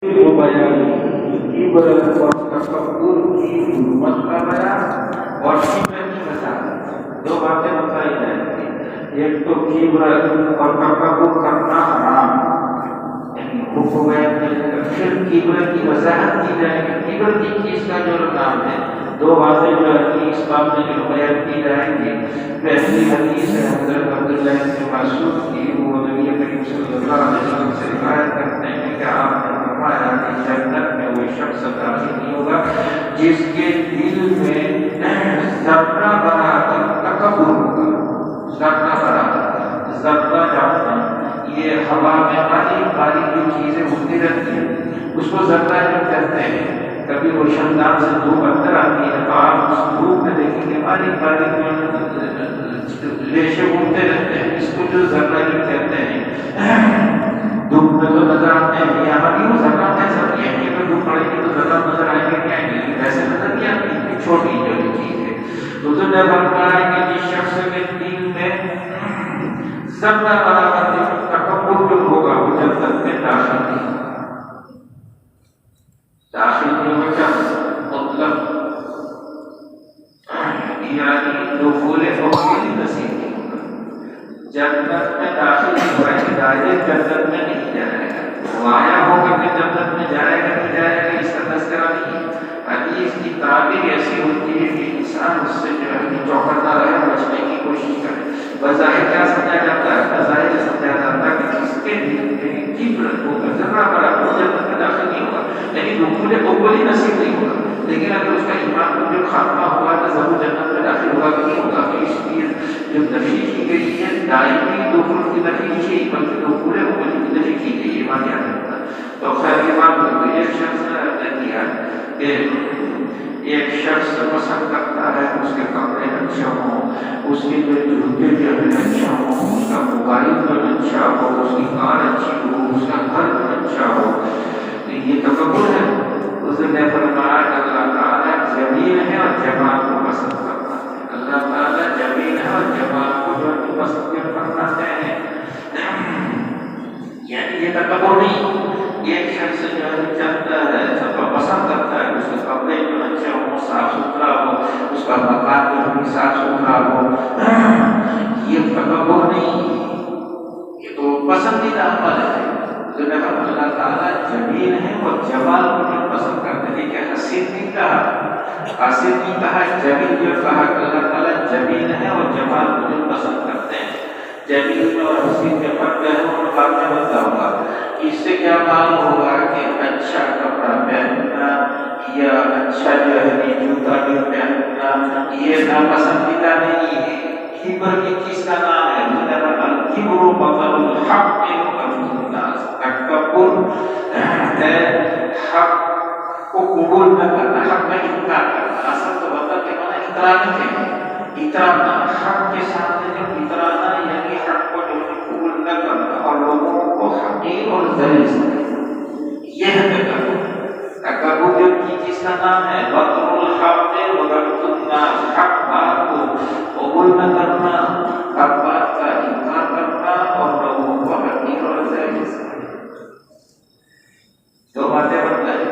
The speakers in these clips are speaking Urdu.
بیانی کبر اور تکبر کی حرمت کا بیان اور کبر کی وضاحت. دو باتیں بتائی جائیں گی. ایک تو کبر اور تکبر کرنا حرام، یعنی حکم ہے. پھر کبر کی وضاحت کی جائے گی. کبر کی چیز کا جو نام ہے، دو باتیں جو ہے اس بات میں جو بیان کی جائیں گی. پہلی حدیث ہے حضرت عبداللہ بن مسعود کی، وہ نبی کریم صلی اللہ علیہ وسلم سے روایت کرتے ہیں کہ آپ نے فرمایا کہ جنت میں وہ شخص داخل نہیں ہوگا جس کے دل میں ذرہ برابر تکبر ہوگا. ذرہ برابر، ذرہ جاننا یہ ہوا میں باریک باریک جو چیزیں اڑتی رہتی ہیں اس کو ذرہ جو کہتے ہیں. کبھی روشن دان سے دھوپ اندر آتی ہے تو آپ اس دھوپ میں دیکھیں گے باریک باریک ریشے اڑتے رہتے ہیں. اس کو جو ذرہ جو کہتے ہیں دھوپ میں تو نظر آتے ہیں. یہاں بھی وہ ذرہ ایسا نہیں ہے کہ اگر دھوپ پڑے گی تو ذرہ نظر آئے گا، کیا نہیں ایسے نظر نہیں آتی. چھوٹی جو چیز ہے تو نے فرمایا کہ جس شخص کے دل میں ذرہ برابر تکبر جو ہوگا وہ جنت میں داخل نہیں ہوگا. مطلب یعنی دخول اولی نصیب نہیں ہوگا. جنت میں داخل نہیں ہوگا، ڈائریکٹ جنت میں نہیں جائے گا. وہ آیا ہوگا کہ جنت میں جائے گا نہیں جائے گا اس کا تذکرہ نہیں. حدیث کی تعبیر ایسی ہوتی ہے کہ انسان اس سے جو ہے چوکنا رہے، بچنے کی کوشش کرے. بظاہر کیا سمجھا جاتا ہے؟ بظاہر سمجھا جاتا ہے کہ اس کے دل میں کبر ہوگا، ذرہ برابر وہ جنت میں داخل نہیں ہوگا، یعنی دخول اولی نصیب نہیں ہوگا. لیکن اگر اس کا ایمان جو خاتمہ ہوا تو ضرور جنت میں داخل ہوگا کہ نہیں ہوگا. تو اس لیے جو نفی کی گئی ہے دائمی دخول کی نفی نہیں ہے بلکہ دخول اولی کی نفی کی گئی ہے. ایمان یاد رکھنا. تو خیر یہ بات ہوئی. ایک شخص نے کیا کہ ایک شخص پسند کرتا ہے اس کے کپڑے اچھے ہوں، اس کے جو جوتے جو ہے اچھا ہوں، اس کا موبائل جو اچھا ہو، اس کی کار اچھی ہو، اس کا گھر جو اچھا ہو. یہ تکبر ہے. اس نے فرمایا کہ اللہ تعالیٰ جمیل ہے اور جمال کو پسند کرتا ہے. اللہ تعالیٰ جمیل ہے اور جمال کو جو ہے پسند کرنا چاہتے ہیں. یعنی یہ تکبر نہیں. ایک شخص جو ہے چاہتا ہے، پسند کرتا ہے اس کے کپڑے جو اچھے ہوں، صاف ستھرا ہو، اس کا مکان جو ہے صاف ستھرا ہو. یہ تکبر نہیں، یہ تو پسندیدہ عمل ہے. اللہ تعالیٰ جمیل ہے اور جمال کو جو پسند کرتے ہیں. کہ حسین نہیں کہا، حسین نہیں کہا، جمیل جو کہا کہ اللہ تعالیٰ جمیل ہے اور جمال کو جو پسند کرتے ہیں. جمیل میں اور حسین کے فرق ہے اور بعد میں بتاؤں گا. اس سے کیا معلوم ہوگا کہ اچھا کپڑا پہننا یا اچھا جو ہے جوتا بھی پہننا یہ ناپسندیدہ نہیں ہے. کبر کی چیز کا نام ہے الکبر بطل الحق الناس. تکبر ہے حق کو قبول نہ کرنا، حق کا انکار کرنا. اصل تو بطل کے معنی اترانا ہے، اترانا حق کے سامنے جو اترانا یعنی حق کو جو قبول نہ کرنا اور لوگوں کو حقیر اور ذلیل سمجھنا. یہ ہے تکبر. تکبر جو کی چیز کا نام ہے بطل الحق وغیرت الناس. حق بات کو قبول نہ کرنا، حق بات کا انکار کرنا اور لوگوں کو حقیر اور ذلیل سمجھنا. دو باتیں بتائیں.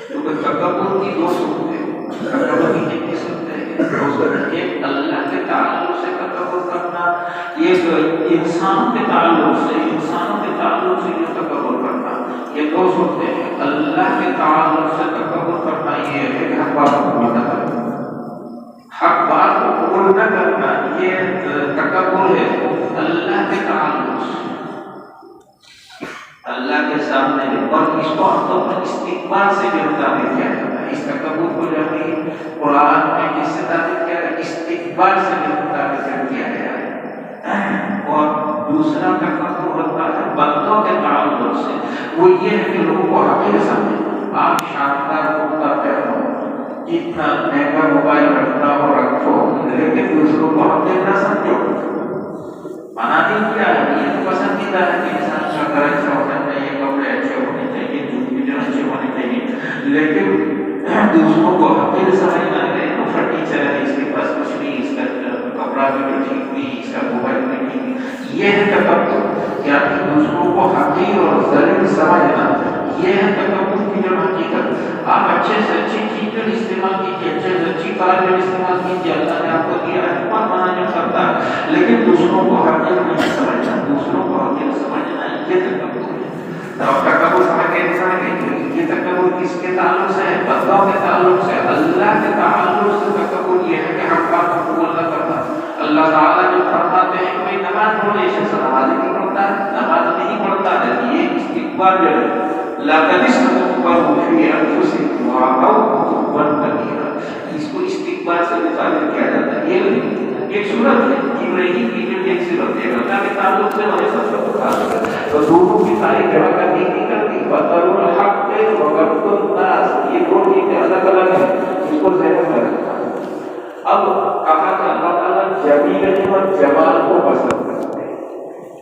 کیونکہ تکبر کی دو صورتیں ہیں. تکبر کی کتنی صورتیں ہیں؟ ایک اللہ کے تعلق سے تکبر کرنا، ایک انسان کے تعلق سے، انسانوں کے تعلق سے جو تکبر کرنا. یہ دو صورتیں ہیں. اللہ کے تعلق سے تکبر کرنا یہ ہے کہ حق بات کو قبول نہ کرنا. حق بات کو قبول نہ کرنا یہ تکبر ہے. اللہ کے تعلق سے، اللہ کے سامنے، اور اس کو اپنے استقبال سے جو تعبیر کیا جاتا ہے. اس تکبر کو جو ہے قرآن میں کس سے تعبیر کیا ہے؟ استقبال سے جو تعبیر کیا گیا ہے. اور دوسرا تکبر ہوتا ہے بندوں کے تعلق سے. وہ یہ ہے کہ لوگوں کو حقیر سمجھے. آپ شاندار کرتا پہنو، جتنا مہنگا موبائل رکھنا ہو رکھو، لیکن دوسروں کو حقیر نہ سمجھو. مناتی کیا ہے؟ یہ تو پسندیدہ ہے کہ انسان کا گھر اچھا ہونا چاہیے، کپڑے اچھے ہونے چاہیے، جوتے جو اچھے ہونے چاہیے، لیکن دوسروں کو حقیر سمجھنا ہے. وہ فرنیچر ہے، اس کے پاس کچھ نہیں، اس کا کپڑا بھی ٹھیک نہیں، اس کا موبائل بھی ٹھیک نہیں. یہ ہے تکبر، یعنی دوسروں کو حقیر اور ذلیل سمجھنا، یہ ہے تکبر کی جو حقیقت۔ آپ اچھے سے اچھی چیزیں استعمال کیجیے، اچھے سے اچھی تعلیم استعمال کیجیے، اللہ نے آپ کو دیا ہے، کون منع نہیں کرتا، لیکن دوسروں کو حقیر نہیں سمجھنا، دوسروں کو حقیر سمجھنا، یہ تکبر ہے۔ تو آپ تکبر سمجھ کے یہ تکبر کس کے تعلق سے ہے؟ بندوں کے تعلق سے، اللہ کے تعلق سے تکبر یہ ہے کہ ہم بات کو قبول نہ کرنا۔ اللہ تعالیٰ جو فرماتے ہیں کوئی نماز پڑھے، شخص نماز نہیں پڑھتا ہے، نماز نہیں پڑھتا ہے، یہ استکبار جو ہے لا تستكبروا في انفسكم وعلوا عتوا كبيرا، اس کو استکبار سے متعلق کیا جاتا ہے۔ یہ ایک صورت ہے ابراہیم کی جو ایک صورت ہے، اللہ کے تعلق سے اور سب کا تعلق ہے، تو دونوں کی ساری جگہ کا نہیں کرتی۔ بطر الحق وغض الناس، یہ دو چیزیں الگ الگ ہیں، اس کو ذہن میں رکھنا۔ اب کہا کہ اللہ تعالیٰ جمیل اور جمال کو پسند کرتے ہیں۔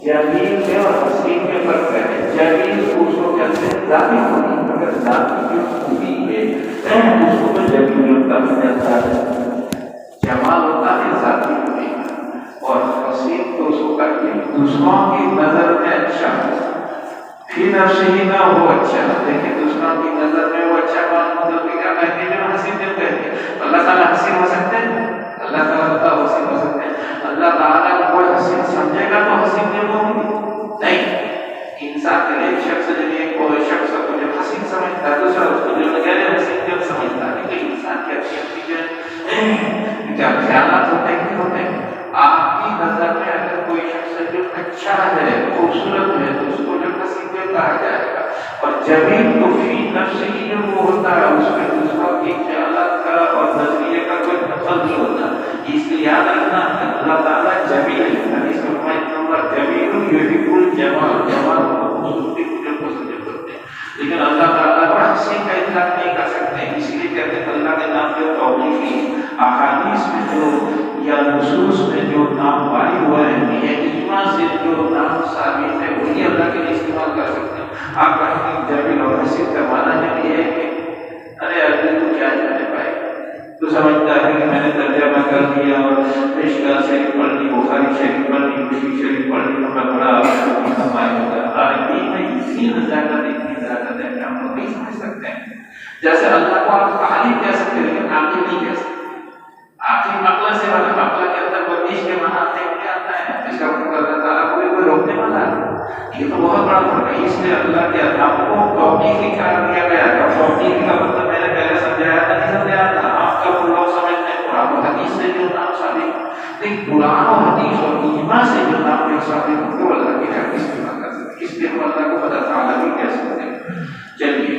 جمیل میں اور حسین میں فرق ہے۔ جمیل اس کو کہتے ہیں ذاتی خوبی، اگر ذاتی جو خوبی ہے اس کو میں جمیل ہوتا ہے۔ جمال ہوتا ہے ذاتی خوبی، اور حسین تو اس کو کہتے ہیں دوسروں کی نظر میں اچھا، فی نفسہ نہ ہو اچھا، لیکن دوسروں کی نظر میں وہ اچھا معلوم ہوتا ہے۔ کیا کہتے ہیں جو حسین جو کہتے ہیں، اللہ تعالیٰ حسین ہو سکتے ہیں، اللہ تعالیٰ حسین ہو سکتے ہیں، اللہ تعالیٰ کو کوئی حسین سمجھے گا تو حسین نہیں ہوگی، نہیں۔ انسان کے ایک شخص کوئی شخص کو جو حسین سمجھتا ہے، دوسرا اس کو جو غیر حسین جب سمجھتا ہے، کہ انسان کی اپنی جو کیا خیالات ہوتے ہیں، ہوتے ہیں۔ آپ کی نظر میں اگر کوئی شخص جو اچھا ہے، خوبصورت ہے، تو اس کو جو حسین کہا جائے گا، اور جمیل تو فی نفس ہی جو وہ ہوتا ہے، اس میں دوسروں کی خیالات کا اور نظریے کا کوئی دخل نہیں ہوتا۔ اس لیے یاد رکھنا کہ اللہ تعالیٰ جمیل ہے، حدیث میں فرمایا اللہ جمیل یحب الجمال، جمال کو خوبصورتی کو جو پسند کرتے ہیں، لیکن اللہ تعالیٰ کو حسین کا اطلاق نہیں کر سکتے۔ اس لیے کہتے ہیں اللہ کے نام جو توقیفی احادیث میں جو یا نصوص میں جو نام وارد ہوا ہے، یا اجماع سے جو نام ثابت ہے، وہی اللہ کے لیے استعمال کر سکتے ہیں۔ آپ کہیں گے جمیل اور حسین کا معنی ہے یہ ہے کہ ارے آدمی تو کیا جانے پائے، تو سمجھتا ہے کہ میں نے ترجمہ کر دیا اور مشکوٰۃ شریف پڑھ لی، بخاری شریف پڑھ لی، مسلم شریف پڑھ لی، تو میں بڑا کمائی ہوگا۔ عربی میں اتنی نزاکت ہے کہ ہم لوگ نہیں سمجھ سکتے ہیں۔ جیسے اللہ کو آپ عالم کہہ سکتے ہیں، لیکن عاقل نہیں کہہ سکتے۔ عاقل عقل سے والا عقل کے اندر ورزش کے معنی کیا آتا ہے، اس کا مطلب اللہ تعالیٰ کو بھی کوئی روکنے والا ہے، یہ تو بہت بڑا فرق ہے۔ اس لیے اللہ کے نام کو توقیفی قرار دیا گیا ہے۔ توقیفی کا مطلب میں نے پہلے سمجھایا تھا، نہیں سمجھایا تھا، آپ کا لوگ سمجھتے ہیں قرآن و حدیث سے جو نام ثابت، لیکن قرآن و حدیث اور اجماع سے جو نام نہیں ثابت ہوتے وہ اللہ کے حق استعمال کر سکتے، اس لیے ہم اللہ کو خدا تعالیٰ بھی کہہ سکتے ہیں۔ چلیے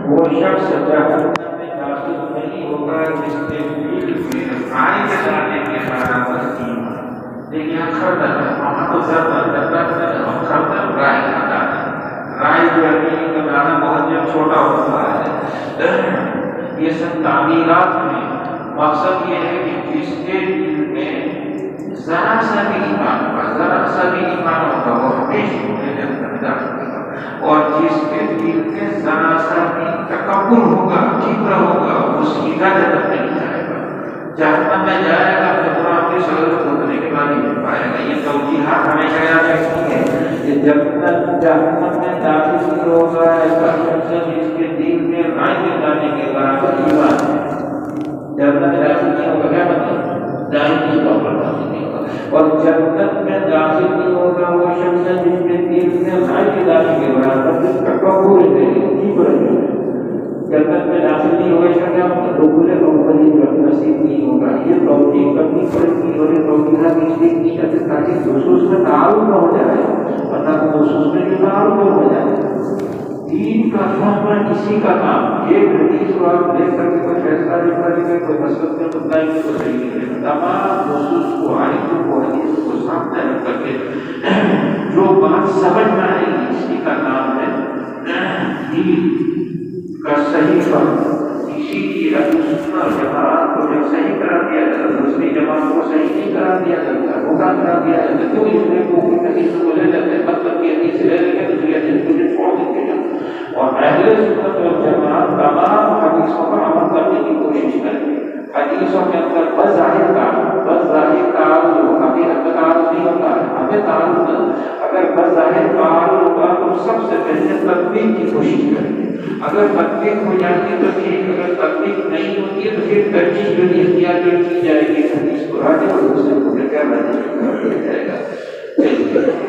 وہ شخص جہنم میں داخل نہیں ہوگا جس کے دل میں رائے جلانے کے برابر ایمان۔ دیکھیے خردل ہے، وہاں تو زردل اور خردل رائے کا دانا، رائے جو ہے کا دانا بہت جب چھوٹا ہوتا ہے۔ یہ سب تعمیرات میں مقصد یہ ہے کہ جس کے دل میں ذرا سا بھی ایمان ہوگا، ذرا سا بھی ایمان ہوگا، وہ ہمیشہ جنت میں داخل ہوگا، اور جس کے دل میں ذرا سا بھی تکبر ہوگا، کبر ہوگا، وہ سیدھا جنت میں نہیں جائے گا، جہنم میں جائے گا۔ تو قرآن کی ضرورت ہونے کے بعد ہی مل پائے گا۔ یہ توجیحات ہمیشہ یاد رکھنی ہے کہ جب تک جہنم میں داخل نہیں ہوگا ایسا شخص جس کے دل میں رائے جلانے کے برابر ایمان ہے، جہنم میں داخل نہیں ہوگا، کیا مطلب دائمی طور پر داخل نہیں ہوگا۔ اور جنت میں داخل نہیں ہوگا وہ شخص جس کے دل میں رائے جلانے کے برابر تکبر ہے، کبر ہے۔ جنت میں داخل نہیں ہوگا، اس کا کیا مطلب دخول اولی جو نصیب نہیں ہوگا۔ یہ توجیہ کرنی پڑے گی، اور یہ توجیحات اس لیے کی جاتی تاکہ نصوص میں تعارف نہ ہو جائے، ورنہ نصوص میں بھی تعارف ہو جائے۔ دین کا فہم اسی کا کام، ایک حدیث کو آپ دیکھ کر کے کوئی فیصلہ نہیں کریں گے، کوئی مسئلہ میں بتائیں گے تو صحیح نہیں ہے۔ تمام نصوص کو، آیتوں کو، حدیث کو سامنے رکھ کر کے جو بات سمجھ میں آئے گی، اسی کا نام ہے دین کا صحیح فہم۔ اسی کی سنت اور جماعت کو جب صحیح کرا دیا جاتا ہے، دوسری جماعت کو صحیح نہیں کرا دیا جاتا، دھوکہ کرا دیا جاتا ہے، کیوں اس لیے وہ حدیث کو لے لیتے ہیں، مطلب کی حدیث لے لیں گے دوسری حدیث کو چھوڑ دیتے ہیں۔ اور اہل سنت و جماعت تمام حدیثوں پر عمل کرنے کی کوشش کریں گے۔ حدیثوں کے اندر بظاہر کا بس ظاہر تعارض ہو، حقیقت کا تعارض نہیں ہوتا ہے، ہمیں تعارض اگر بس ظاہر تعارض ہوگا تو سب سے پہلے تطبیق کی کوشش کریں گے، اگر تطبیق ہو جاتی ہے تو ٹھیک، اگر تطبیق نہیں ہوتی ہے تو پھر ترجیح جو اختیار جو کی جائے گی حدیث قرآن اور دوسرے کو کیا دیا جائے گا.